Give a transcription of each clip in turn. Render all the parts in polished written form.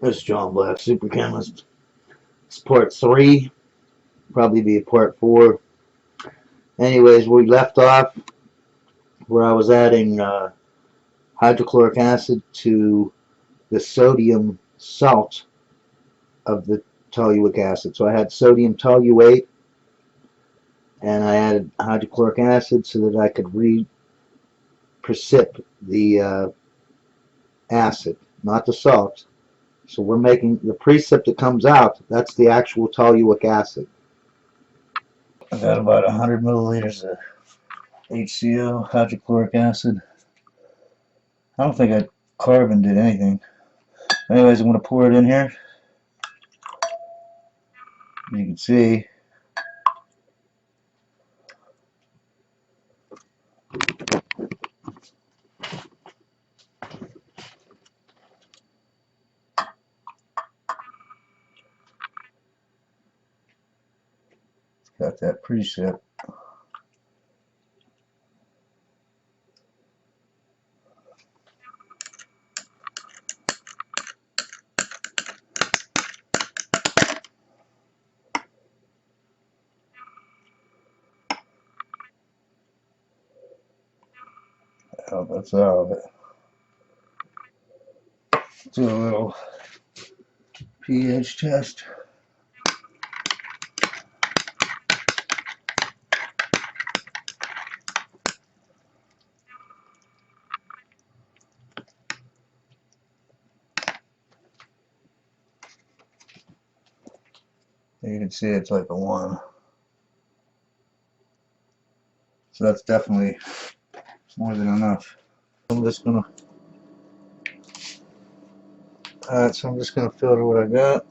This is John Black, Super Chemist. It's part 3, probably be a part 4. Anyways, we left off where I was adding hydrochloric acid to the sodium salt of the toluic acid. So I had sodium toluate and I added hydrochloric acid so that I could re-precip the acid, not the salt. So we're making the precip that comes out, that's the actual toluic acid. I got about 100 milliliters of HCl, hydrochloric acid. I don't think carbon did anything. Anyways, I'm going to pour it in here. You can see it's got that precip. Oh, that's all of it. Do a little pH test. You can see it's like a 1. So that's definitely more than enough. I'm just gonna filter what I got.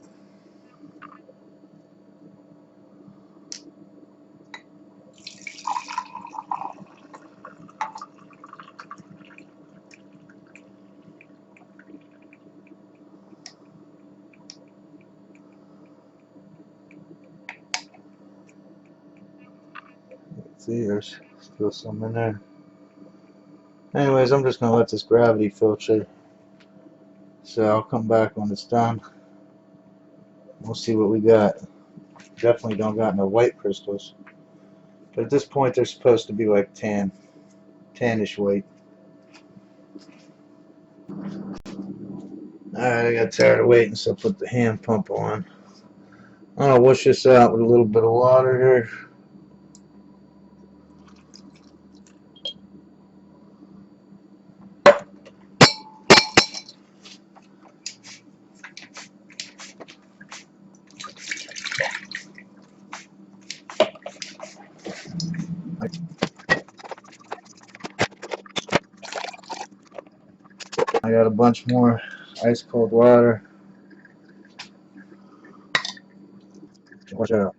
See, there's still some in there. Anyways, I'm just gonna let this gravity filter. So I'll come back when it's done. We'll see what we got. Definitely don't got no white crystals. But at this point, they're supposed to be like tannish white. Alright, I got tired of waiting, so I put the hand pump on. I'm gonna wash this out with a little bit of water here. I got a bunch more ice cold water. Wash it out.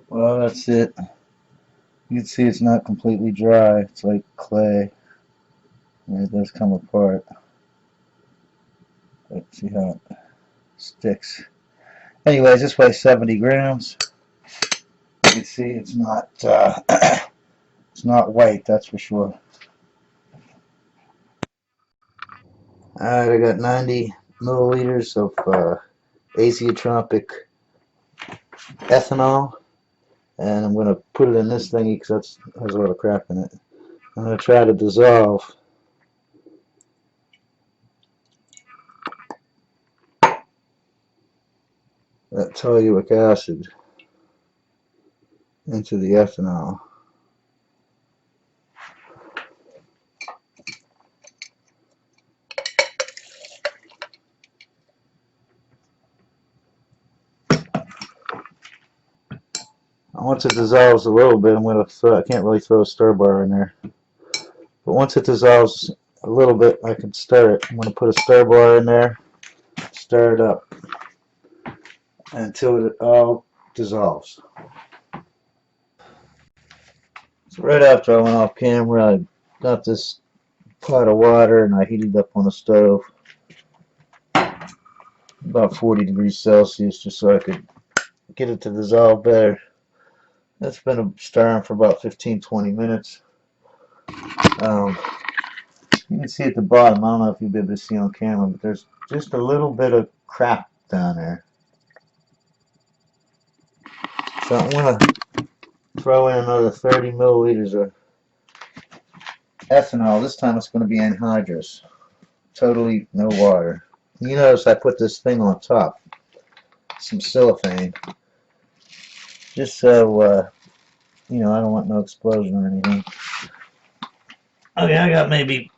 Well, that's it. You can see it's not completely dry. It's like clay. And it does come apart. But see how it sticks. Anyways, this weighs 70 grams. You can see it's not it's not white, that's for sure. Alright, I got 90 milliliters of azeotropic ethanol, and I'm going to put it in this thingy because that has a lot of crap in it. I'm going to try to dissolve that toluic acid into the ethanol. Once it dissolves a little bit, I'm going to throw, I can't really throw a stir bar in there, but once it dissolves a little bit, I can stir it. I'm going to put a stir bar in there, stir it up until it all dissolves. So right after I went off camera, I got this pot of water and I heated it up on the stove about 40 degrees Celsius just so I could get it to dissolve better. That's been stirring for about 15-20 minutes. You can see at the bottom, I don't know if you'll be able to see on camera, but there's just a little bit of crap down there. So I'm going to throw in another 30 milliliters of ethanol. This time it's going to be anhydrous. Totally no water. You notice I put this thing on top. Some cellophane. Just so, you know, I don't want no explosion or anything. Okay, I got maybe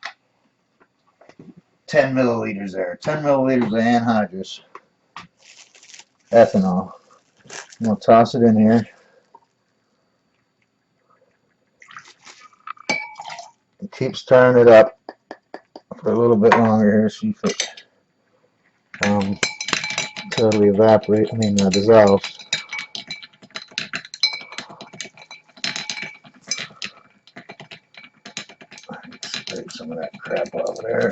10 milliliters there. 10 milliliters of anhydrous ethanol. I'm going to toss it in here. It keeps turning it up for a little bit longer here, see if it totally dissolves. Take some of that crap over there.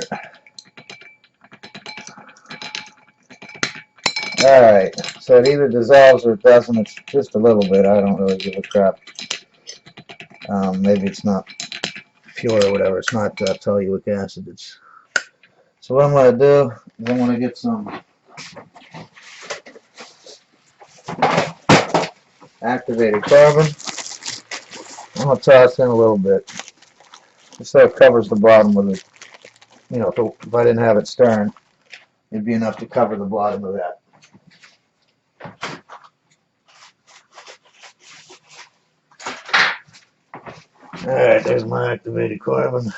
Alright, so it either dissolves or it doesn't. It's just a little bit. I don't really give a crap. Maybe it's not pure or whatever. It's not toluic acid. So what I'm going to do is I'm going to get some activated carbon. I'm going to toss in a little bit. Just so it covers the bottom of it. You know, if I didn't have it stirring, it'd be enough to cover the bottom of that. Alright, there's my activated carbon.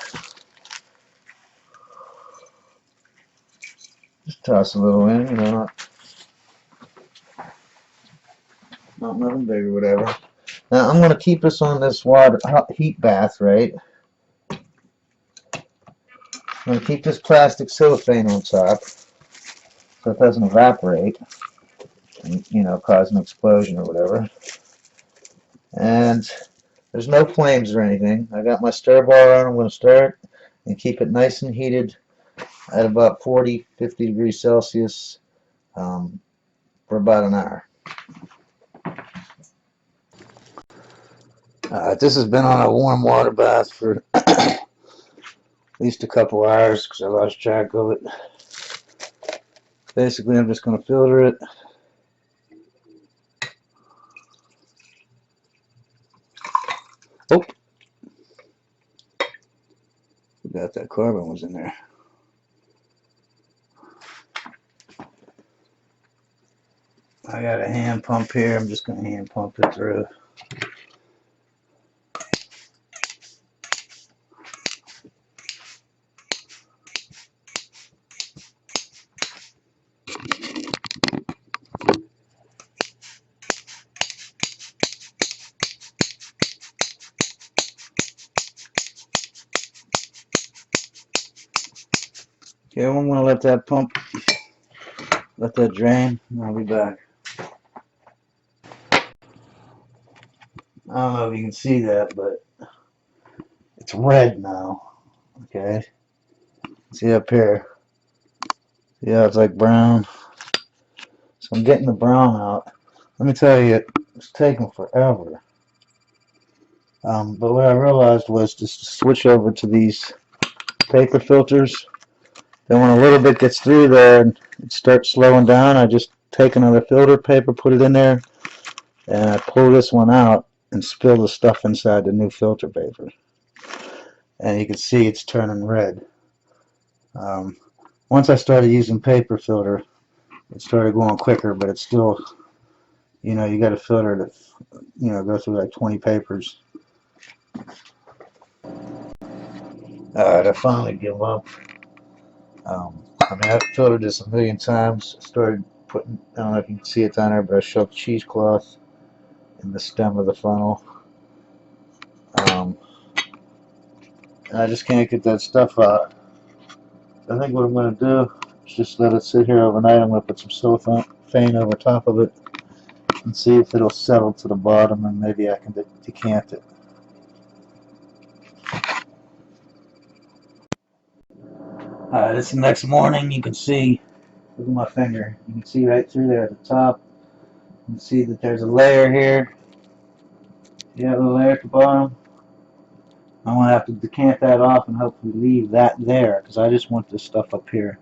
Just toss a little in, you know, not nothing big or whatever. Now I'm going to keep this on this heat bath, right? I'm going to keep this plastic cellophane on top so it doesn't evaporate and, you know, cause an explosion or whatever. And there's no flames or anything. I got my stir bar on. I'm going to stir it and keep it nice and heated at about 40-50 degrees Celsius for about an hour. This has been on a warm water bath for at least a couple hours because I lost track of it. Basically, I'm just going to filter it. Oh, forgot that carbon was in there. I got a hand pump here. I'm just going to hand pump it through. Okay, I'm going to let that pump, let that drain, and I'll be back. I don't know if you can see that, but it's red now. Okay, see up here. Yeah, it's like brown. So I'm getting the brown out. Let me tell you, it's taking forever. But what I realized was just to switch over to these paper filters. Then when a little bit gets through there and it starts slowing down, I just take another filter paper, put it in there, and I pull this one out and spill the stuff inside the new filter paper. And you can see it's turning red. Once I started using paper filter, it started going quicker, but it's still, you know, you got to filter to, you know, go through like 20 papers. Alright, I finally give up. I mean, I've filtered this a million times. I started putting, I don't know if you can see it down there, but I shoved cheesecloth in the stem of the funnel. And I just can't get that stuff out. I think what I'm going to do is just let it sit here overnight. I'm going to put some cellophane over top of it and see if it'll settle to the bottom, and maybe I can decant it. This is the next morning. You can see, look at my finger. You can see right through there at the top. You can see that there's a layer here. You have a layer at the bottom. I'm going to have to decant that off and hopefully leave that there because I just want this stuff up here.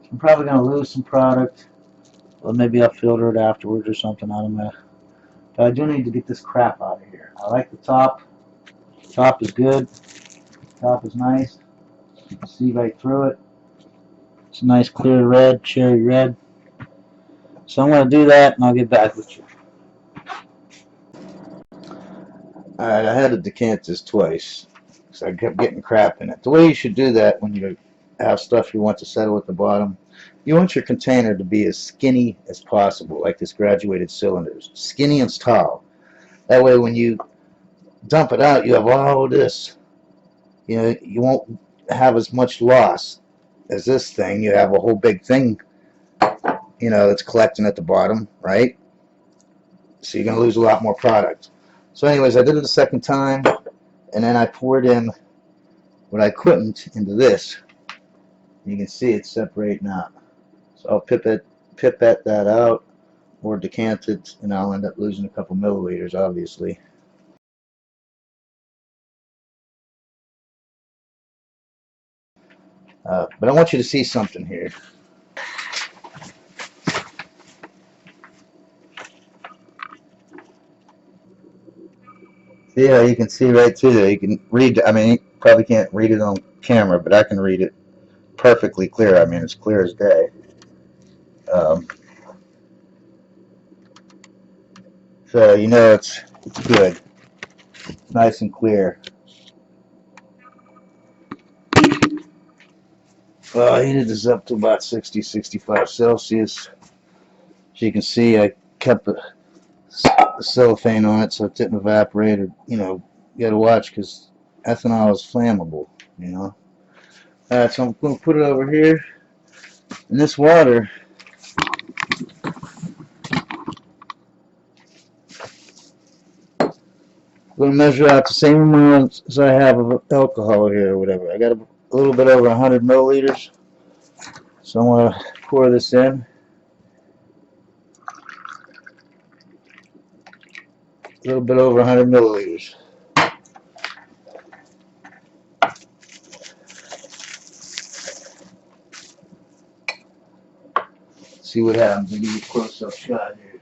So I'm probably going to lose some product. Or maybe I'll filter it afterwards or something. I don't know. But I do need to get this crap out of here. I like the top. Top is good. Top is nice. You can see right through it. It's a nice clear red, cherry red. So I'm going to do that and I'll get back with you. Alright, I had to decant this twice because I kept getting crap in it. The way you should do that when you have stuff you want to settle at the bottom, you want your container to be as skinny as possible, like this graduated cylinders. Skinny and tall. That way when you dump it out, you have all this. You know, you won't have as much loss as this thing. You have a whole big thing, you know, that's collecting at the bottom, right? So you're going to lose a lot more product. So anyways, I did it the second time, and then I poured in what I couldn't into this. You can see it's separating out. So I'll pipette that out or decant it, and I'll end up losing a couple milliliters, obviously. But I want you to see something here. Yeah, you can see right through there. You can read. I mean, you probably can't read it on camera, but I can read it perfectly clear. I mean, it's clear as day. Um, so you know it's good, nice and clear. Well, I heated this up to about 60, 65 Celsius. As you can see, I kept the cellophane on it so it didn't evaporate. Or, you know, you got to watch because ethanol is flammable. You know. All right, so I'm going to put it over here. And this water, I'm going to measure out the same amount as I have of alcohol here or whatever. I got a little bit over 100 milliliters. So I'm going to pour this in. A little bit over 100 milliliters. See what happens. I'll give you a close-up shot here.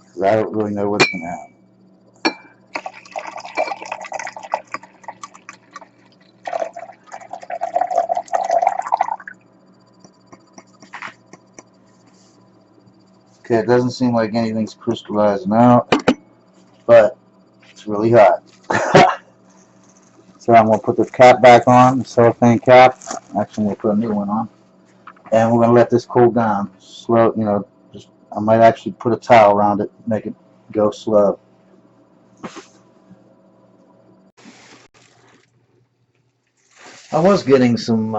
Because I don't really know what's going to happen. Okay, it doesn't seem like anything's crystallizing out, but it's really hot. So I'm going to put the cap back on, the cellophane cap. Actually, I'm going to put a new one on. And we're going to let this cool down. Slow, you know, just I might actually put a towel around it, make it go slow. I was getting some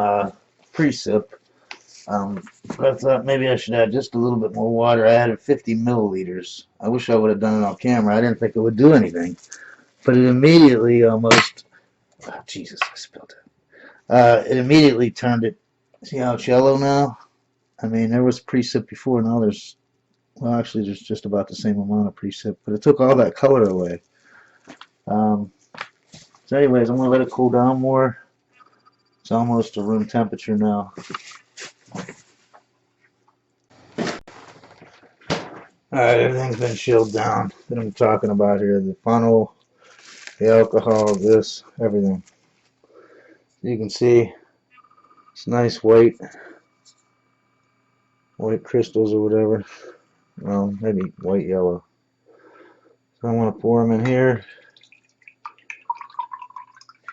precip, but I thought maybe I should add just a little bit more water. I added 50 milliliters. I wish I would have done it on camera. I didn't think it would do anything. But it immediately almost, oh, Jesus, I spilled it. It immediately turned it, see how it's yellow now? I mean, there was precip before, now there's, well, actually, there's just about the same amount of precip, but it took all that color away. So anyways, I'm going to let it cool down more. It's almost to room temperature now. Alright, everything's been chilled down that I'm talking about here. The funnel, the alcohol, this, everything. You can see it's nice white crystals or whatever. Well, maybe white yellow. So I want to pour them in here,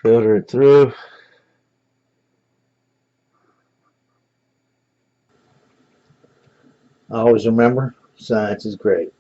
filter it through. Always remember, science is great.